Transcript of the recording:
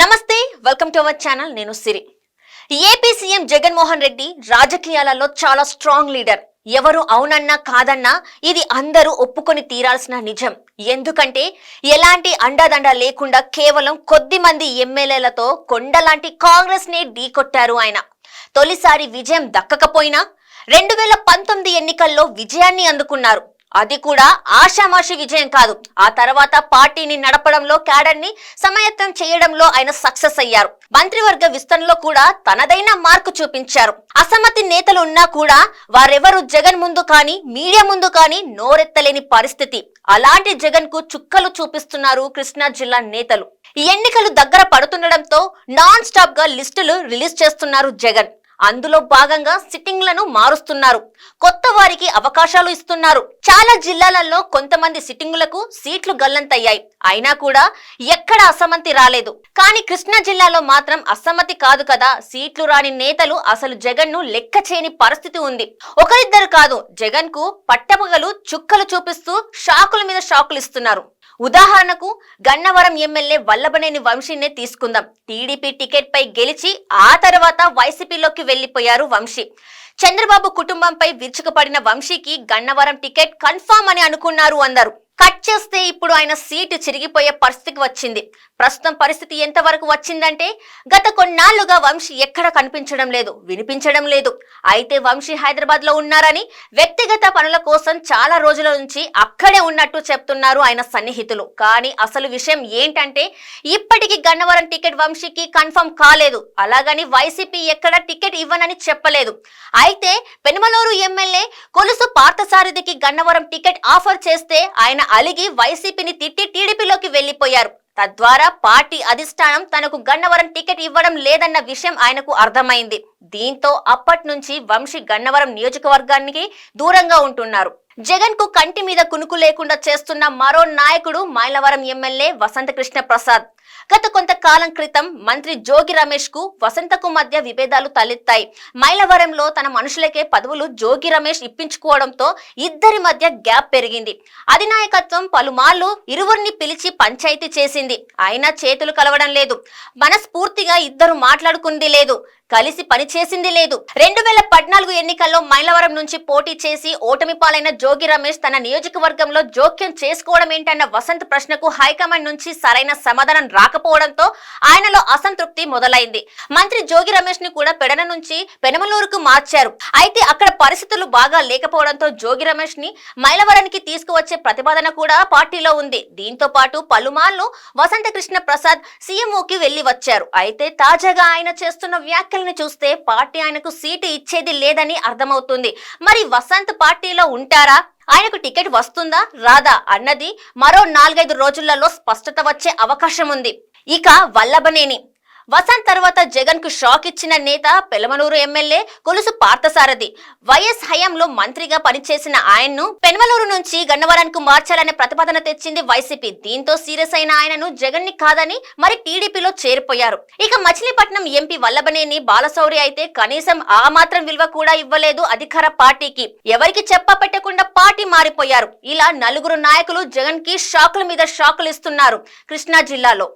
నమస్తే, welcome to our channel. నేను సిరి. AP CM Jaganmohan Reddy రాజకీయాలలో చాలా స్ట్రాంగ్ లీడర్. ఎవరు అవునన్నా కాదన్నా ఇది అందరూ ఒప్పుకొని తీరాల్సిన నిజం. ఎందుకంటే ఎలాంటి అండదండ లేకుండా కేవలం కొద్ది మంది ఎమ్మెల్యేలతో కొండలాంటి కాంగ్రెస్ నే ఢీకొట్టారు ఆయన. తొలిసారి విజయం దక్కకపోయినా 2019 ఎన్నికల్లో విజయాన్ని అందుకున్నారు. అది కూడా ఆషామాషి విజయం కాదు. ఆ తర్వాత పార్టీని నడపడంలో, క్యాడర్ ని సమాయత్తం చేయడంలో ఆయన సక్సెస్ అయ్యారు. మంత్రివర్గ విస్తరణలో కూడా తనదైన మార్కు చూపించారు. అసమ్మతి నేతలు ఉన్నా కూడా వారెవరు జగన్ ముందు కానీ, మీడియా ముందు కానీ నోరెత్తలేని పరిస్థితి. అలాంటి జగన్ కు చుక్కలు చూపిస్తున్నారు కృష్ణా జిల్లా నేతలు. ఈ ఎన్నికలు దగ్గర పడుతుండటంతో నాన్ స్టాప్ గా లిస్టులు రిలీజ్ చేస్తున్నారు జగన్. అందులో భాగంగా సిట్టింగ్లను మారుస్తున్నారు, కొత్త వారికి అవకాశాలు ఇస్తున్నారు. చాలా జిల్లాలలో కొంతమంది సిట్టింగులకు సీట్లు గల్లంతయ్యాయి. అయినా కూడా ఎక్కడ అసమ్మతి రాలేదు. కానీ కృష్ణా జిల్లాలో మాత్రం అసమ్మతి కాదు కదా, సీట్లు రాని నేతలు అసలు జగన్ ను లెక్క చేయని పరిస్థితి ఉంది. ఒకరిద్దరు కాదు, జగన్ కు పట్టపగలు చుక్కలు చూపిస్తూ షాకుల మీద షాకులు ఇస్తున్నారు. ఉదాహరణకు గన్నవరం ఎమ్మెల్యే వల్లభనేని వంశీనే తీసుకుందాం. టీడీపీ టికెట్ పై గెలిచి ఆ తర్వాత వైసీపీలోకి వెళ్లిపోయారు వంశీ. చంద్రబాబు కుటుంబంపై విరుచుకుపడిన వంశీకి గన్నవరం టికెట్ కన్ఫర్మ్ అని అనుకున్నారు అందరూ. కట్ చేస్తే ఇప్పుడు ఆయన సీటు చిరిగిపోయే పరిస్థితికి వచ్చింది. ప్రస్తుతం పరిస్థితి ఎంతవరకు వచ్చిందంటే గత కొన్నాళ్లుగా వంశీ ఎక్కడ కనిపించడం లేదు, వినిపించడం లేదు. అయితే వంశీ హైదరాబాద్ లో ఉన్నారని, వ్యక్తిగత పనుల కోసం చాలా రోజుల నుంచి అక్కడే ఉన్నట్టు చెప్తున్నారు ఆయన సన్నిహితులు. కానీ అసలు విషయం ఏంటంటే ఇప్పటికీ గన్నవరం టికెట్ వంశీకి కన్ఫర్మ్ కాలేదు. అలాగని వైసీపీ ఎక్కడ టికెట్ ఇవ్వనని చెప్పలేదు. అయితే పెనుమలూరు ఎమ్మెల్యే కొలుసు పార్థసారథికి గన్నవరం టికెట్ ఆఫర్ చేస్తే ఆయన అలిగి వైసీపీని తిట్టి టీడీపీలోకి వెళ్లిపోయారు. తద్వారా పార్టీ అధిష్టానం తనకు గన్నవరం టికెట్ ఇవ్వడం లేదన్న విషయం ఆయనకు అర్థమైంది. దీంతో అప్పటి నుంచి వంశీ గన్నవరం నియోజకవర్గానికి దూరంగా ఉంటున్నారు. జగన్ కు కంటి మీద కునుకు లేకుండా చేస్తున్న మరో నాయకుడు మైలవరం ఎమ్మెల్యే వసంతకృష్ణ ప్రసాద్. గత కొంతకాలం క్రితం మంత్రి జోగి రమేష్ కు వసంతకు మధ్య విభేదాలు తలెత్తాయి. మైలవరంలో తన మనుషులకే పదవులు జోగి రమేష్ ఇప్పించుకోవడంతో ఇద్దరి మధ్య గ్యాప్ పెరిగింది. అధినాయకత్వం పలుమార్లు ఇరువురిని పిలిచి పంచాయతీ చేసింది. అయినా చేతులు కలవడం లేదు. మనస్ఫూర్తిగా ఇద్దరు మాట్లాడుకుంది లేదు, కలిసి పనిచేసింది లేదు. 2014 ఎన్నికల్లో మైలవరం నుంచి పోటీ చేసి ఓటమి పాలైన జోగి రమేష్ తన నియోజకవర్గంలో జోక్యం చేసుకోవడం ఏంటన్న వసంత్ ప్రశ్నకు హైకమాండ్ నుంచి సరైన సమాధానం రాకపోవడంతో ఆయనలో అసంతృప్తి మొదలైంది. మంత్రి జోగి రమేష్ ని కూడా పెడన నుంచి పెనమలూరుకు మార్చారు. అయితే అక్కడ పరిస్థితులు బాగా లేకపోవడంతో జోగి రమేష్ ని మైలవరానికి తీసుకువచ్చే ప్రతిపాదన కూడా పార్టీలో ఉంది. దీంతో పాటు పలుమార్లు వసంతకృష్ణ ప్రసాద్ సీఎంఓకి వెళ్లి వచ్చారు. అయితే తాజాగా ఆయన చేస్తున్న వ్యాఖ్యలను చూస్తే పార్టీ ఆయనకు సీటు ఇచ్చేది లేదని అర్థమవుతుంది. మరి వసంత్ పార్టీలో ఉంటారా, ఆయనకు టికెట్ వస్తుందా రాదా అన్నది మరో 4-5 రోజులలో స్పష్టత వచ్చే అవకాశం ఉంది. ఇక వల్లభనేని వసంత్ తర్వాత జగన్ కు షాక్ ఇచ్చిన నేత పెనమలూరు ఎమ్మెల్యే కొలుసు పార్థసారథి. వైఎస్ హయాంలో మంత్రిగా పనిచేసిన ఆయన్ను పెనమలూరు నుంచి గన్నవరానికి మార్చాలనే ప్రతిపాదన తెచ్చింది వైసీపీ. దీంతో సీరియస్ అయిన ఆయనను జగన్ ని కాదని మరి టీడీపీలో చేరిపోయారు. ఇక మచిలీపట్నం ఎంపీ వల్లభనేని బాలశౌరి అయితే కనీసం ఆ మాత్రం విలువ కూడా ఇవ్వలేదు అధికార పార్టీకి. ఎవరికి చెప్ప పెట్టకుండా పార్టీ మారిపోయారు. ఇలా నలుగురు నాయకులు జగన్ కి షాకుల మీద షాకులు ఇస్తున్నారు కృష్ణా జిల్లాలో.